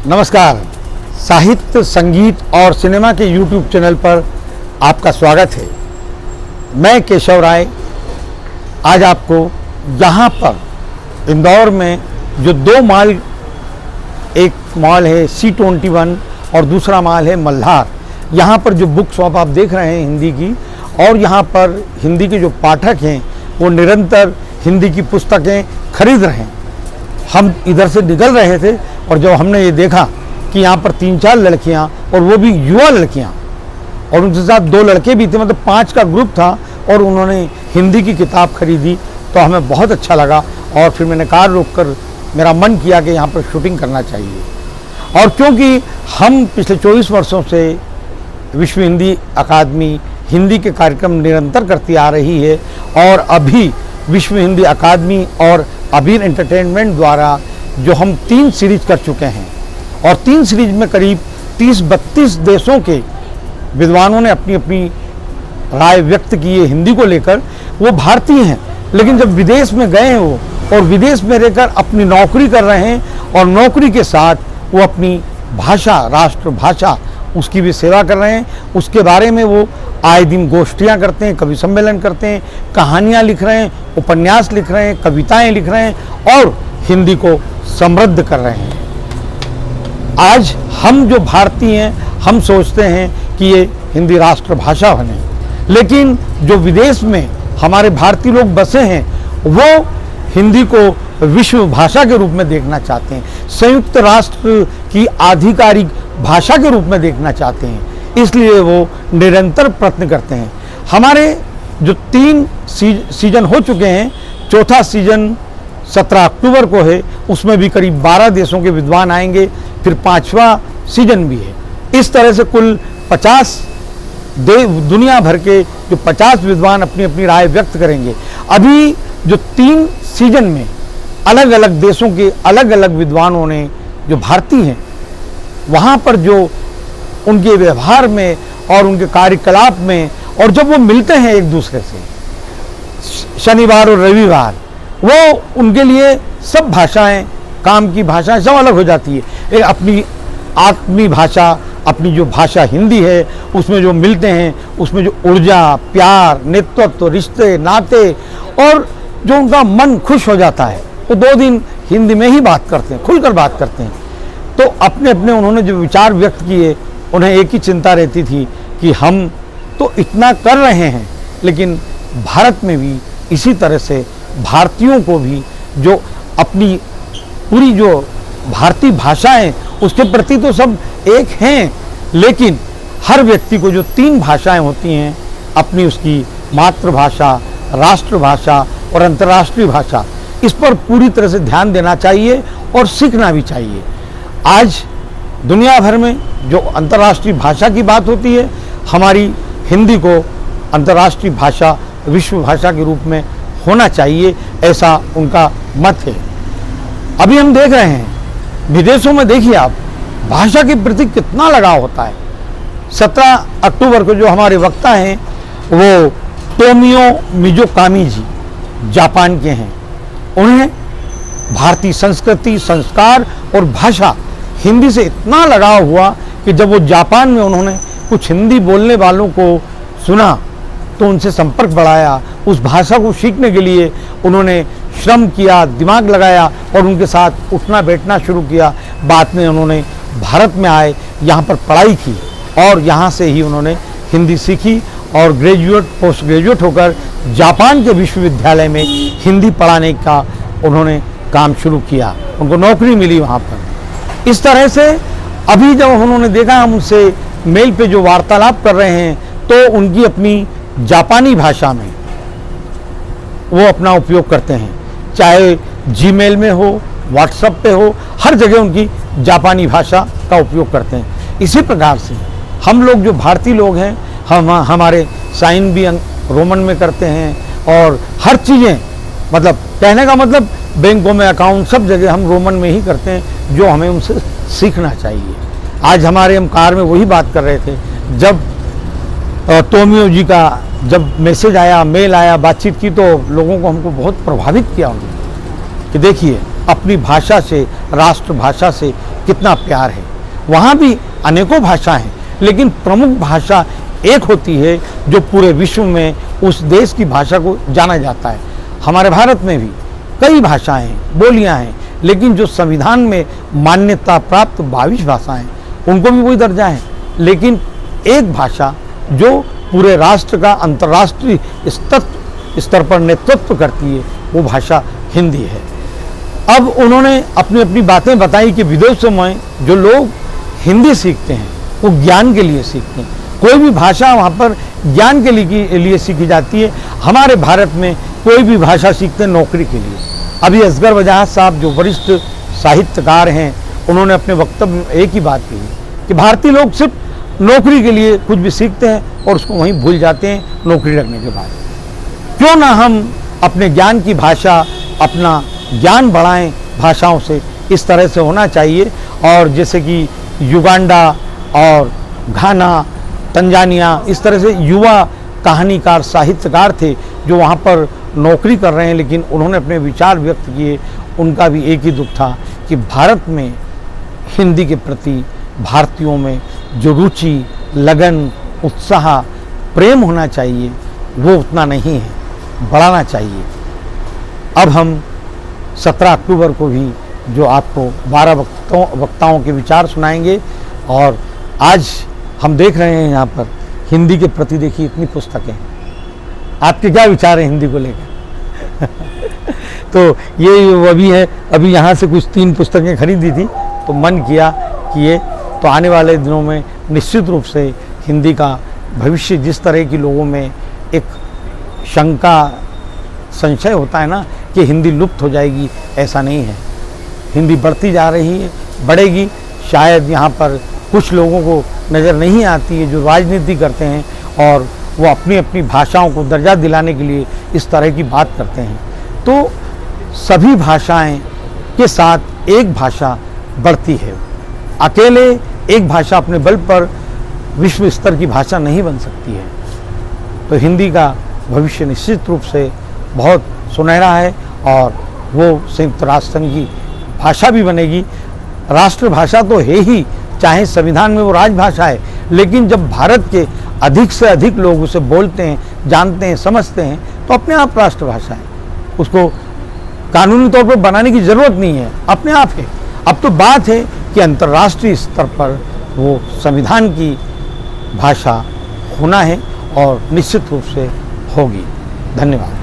नमस्कार। साहित्य, संगीत और सिनेमा के YouTube चैनल पर आपका स्वागत है। मैं केशव राय आज आपको यहाँ पर इंदौर में जो दो मॉल, एक मॉल है C21 और दूसरा मॉल है मल्हार, यहाँ पर जो बुक शॉप आप देख रहे हैं हिंदी की, और यहाँ पर हिंदी के जो पाठक हैं वो निरंतर हिंदी की पुस्तकें खरीद रहे हैं। हम इधर से निकल रहे थे और जब हमने ये देखा कि यहाँ पर 3-4 लड़कियाँ, और वो भी युवा लड़कियाँ, और उनके साथ 2 लड़के भी थे, मतलब 5 का ग्रुप था, और उन्होंने हिंदी की किताब खरीदी, तो हमें बहुत अच्छा लगा। और फिर मैंने कार रोककर मेरा मन किया कि यहाँ पर शूटिंग करना चाहिए। और क्योंकि हम पिछले 24 वर्षों से विश्व हिंदी अकादमी हिंदी के कार्यक्रम निरंतर करती आ रही है, और अभी विश्व हिंदी अकादमी और अबीर एंटरटेनमेंट द्वारा जो हम 3 सीरीज कर चुके हैं, और 3 सीरीज में करीब 30-32 देशों के विद्वानों ने अपनी अपनी राय व्यक्त की है हिंदी को लेकर। वो भारतीय हैं, लेकिन जब विदेश में गए हैं वो, और विदेश में रहकर अपनी नौकरी कर रहे हैं, और नौकरी के साथ वो अपनी भाषा, राष्ट्रभाषा, उसकी भी सेवा कर रहे हैं। उसके बारे में वो आए दिन गोष्ठियाँ करते हैं, कवि सम्मेलन करते हैं, कहानियाँ लिख रहे हैं, उपन्यास लिख रहे हैं, कविताएं लिख रहे हैं, और हिंदी को समृद्ध कर रहे हैं। आज हम जो भारतीय हैं, हम सोचते हैं कि ये हिंदी राष्ट्रभाषा बने, लेकिन जो विदेश में हमारे भारतीय लोग बसे हैं वो हिंदी को विश्व भाषा के रूप में देखना चाहते हैं, संयुक्त राष्ट्र की आधिकारिक भाषा के रूप में देखना चाहते हैं। इसलिए वो निरंतर प्रयत्न करते हैं। हमारे जो 3 सीजन हो चुके हैं, चौथा सीजन 17 अक्टूबर को है, उसमें भी करीब 12 देशों के विद्वान आएंगे। फिर 5वां सीजन भी है। इस तरह से कुल 50 दुनिया भर के जो 50 विद्वान अपनी अपनी राय व्यक्त करेंगे। अभी जो 3 सीजन में अलग अलग देशों के अलग अलग विद्वानों ने, जो भारतीय हैं, वहाँ पर जो उनके व्यवहार में और उनके कार्यकलाप में, और जब वो मिलते हैं एक दूसरे से शनिवार और रविवार, वो उनके लिए सब भाषाएं, काम की भाषाएं सब अलग हो जाती है। एक अपनी आत्मी भाषा, अपनी जो भाषा हिंदी है, उसमें जो मिलते हैं, उसमें जो ऊर्जा, प्यार, नेतृत्व, रिश्ते, नाते, और जो उनका मन खुश हो जाता है, वो 2 दिन हिंदी में ही बात करते हैं, खुलकर बात करते हैं। तो अपने अपने उन्होंने जो विचार व्यक्त किए, उन्हें एक ही चिंता रहती थी कि हम तो इतना कर रहे हैं, लेकिन भारत में भी इसी तरह से भारतीयों को भी जो अपनी पूरी जो भारतीय भाषाएं, उसके प्रति तो सब एक हैं, लेकिन हर व्यक्ति को जो 3 भाषाएं होती हैं, अपनी उसकी मातृभाषा, राष्ट्रभाषा और अंतर्राष्ट्रीय भाषा, इस पर पूरी तरह से ध्यान देना चाहिए और सीखना भी चाहिए। आज दुनिया भर में जो अंतर्राष्ट्रीय भाषा की बात होती है, हमारी हिंदी को अंतर्राष्ट्रीय भाषा, विश्व भाषा के रूप में होना चाहिए, ऐसा उनका मत है। अभी हम देख रहे हैं विदेशों में, देखिए आप, भाषा के प्रति कितना लगाव होता है। 17 अक्टूबर को जो हमारे वक्ता हैं वो टोमियो मिज़ोकामी जी जापान के हैं। उन्हें भारतीय संस्कृति, संस्कार और भाषा, हिंदी से इतना लगाव हुआ कि जब वो जापान में उन्होंने कुछ हिंदी बोलने वालों को सुना तो उनसे संपर्क बढ़ाया, उस भाषा को सीखने के लिए उन्होंने श्रम किया, दिमाग लगाया, और उनके साथ उठना बैठना शुरू किया। बाद में उन्होंने भारत में आए, यहाँ पर पढ़ाई की, और यहाँ से ही उन्होंने हिंदी सीखी, और ग्रेजुएट, पोस्ट ग्रेजुएट होकर जापान के विश्वविद्यालय में हिंदी पढ़ाने का उन्होंने काम शुरू किया। उनको नौकरी मिली वहाँ पर। इस तरह से अभी जब उन्होंने देखा हम उनसे मेल पे जो वार्तालाप कर रहे हैं, तो उनकी अपनी जापानी भाषा में वो अपना उपयोग करते हैं, चाहे जीमेल में हो, व्हाट्सएप पे हो, हर जगह उनकी जापानी भाषा का उपयोग करते हैं। इसी प्रकार से हम लोग जो भारतीय लोग हैं, हम हमारे साइन भी रोमन में करते हैं, और हर चीज़ें, मतलब कहने का मतलब बैंकों में अकाउंट सब जगह हम रोमन में ही करते हैं, जो हमें उनसे सीखना चाहिए। आज हम कार में वही बात कर रहे थे, जब टोमियो जी का जब मैसेज आया, मेल आया, बातचीत की, तो लोगों को, हमको बहुत प्रभावित किया उन्होंने कि देखिए अपनी भाषा से, राष्ट्रभाषा से कितना प्यार है। वहाँ भी अनेकों भाषा हैं, लेकिन प्रमुख भाषा एक होती है जो पूरे विश्व में उस देश की भाषा को जाना जाता है। हमारे भारत में भी कई भाषाएं हैं, बोलियां हैं, लेकिन जो संविधान में मान्यता प्राप्त 22 भाषाएं, उनको भी वही दर्जा है। लेकिन एक भाषा जो पूरे राष्ट्र का अंतर्राष्ट्रीय स्तर पर नेतृत्व करती है, वो भाषा हिंदी है। अब उन्होंने अपनी अपनी बातें बताई कि विदेशों में जो लोग हिंदी सीखते हैं वो ज्ञान के लिए सीखते हैं। कोई भी भाषा वहाँ पर ज्ञान के लिए सीखी जाती है। हमारे भारत में कोई भी भाषा सीखते हैं नौकरी के लिए। अभी असगर वजाहत साहब जो वरिष्ठ साहित्यकार हैं, उन्होंने अपने वक्तव्य में एक ही बात कही कि भारतीय लोग सिर्फ नौकरी के लिए कुछ भी सीखते हैं और उसको वहीं भूल जाते हैं नौकरी लगने के बाद। क्यों ना हम अपने ज्ञान की भाषा, अपना ज्ञान बढ़ाएं भाषाओं से। इस तरह से होना चाहिए। और जैसे कि युगांडा और घाना, तंजानिया, इस तरह से युवा कहानीकार, साहित्यकार थे जो वहाँ पर नौकरी कर रहे हैं, लेकिन उन्होंने अपने विचार व्यक्त किए। उनका भी एक ही दुख था कि भारत में हिंदी के प्रति भारतीयों में जो रुचि, लगन, उत्साह, प्रेम होना चाहिए, वो उतना नहीं है, बढ़ाना चाहिए। अब हम 17 अक्टूबर को भी जो आपको 12 वक्ताओं के विचार सुनाएंगे। और आज हम देख रहे हैं यहाँ पर हिंदी के प्रति देखिए इतनी पुस्तकें। आपके क्या विचार हैं हिंदी को लेकर? तो ये अभी है, अभी यहाँ से कुछ 3 पुस्तकें खरीदी थी, तो मन किया कि ये तो आने वाले दिनों में निश्चित रूप से हिंदी का भविष्य, जिस तरह की लोगों में एक शंका, संशय होता है ना कि हिंदी लुप्त हो जाएगी, ऐसा नहीं है। हिंदी बढ़ती जा रही है, बढ़ेगी। शायद यहाँ पर कुछ लोगों को नज़र नहीं आती है जो राजनीति करते हैं और वो अपनी अपनी भाषाओं को दर्जा दिलाने के लिए इस तरह की बात करते हैं। तो सभी भाषाएं के साथ एक भाषा बढ़ती है। अकेले एक भाषा अपने बल पर विश्व स्तर की भाषा नहीं बन सकती है। तो हिंदी का भविष्य निश्चित रूप से बहुत सुनहरा है और वो संयुक्त राष्ट्र संघ की भाषा भी बनेगी। राष्ट्रभाषा तो है ही, चाहे संविधान में वो राजभाषा है, लेकिन जब भारत के अधिक से अधिक लोग उसे बोलते हैं, जानते हैं, समझते हैं, तो अपने आप राष्ट्रभाषा है। उसको कानूनी तौर पर बनाने की ज़रूरत नहीं है, अपने आप है। अब तो बात है कि अंतर्राष्ट्रीय स्तर पर वो संविधान की भाषा होना है और निश्चित रूप से होगी। धन्यवाद।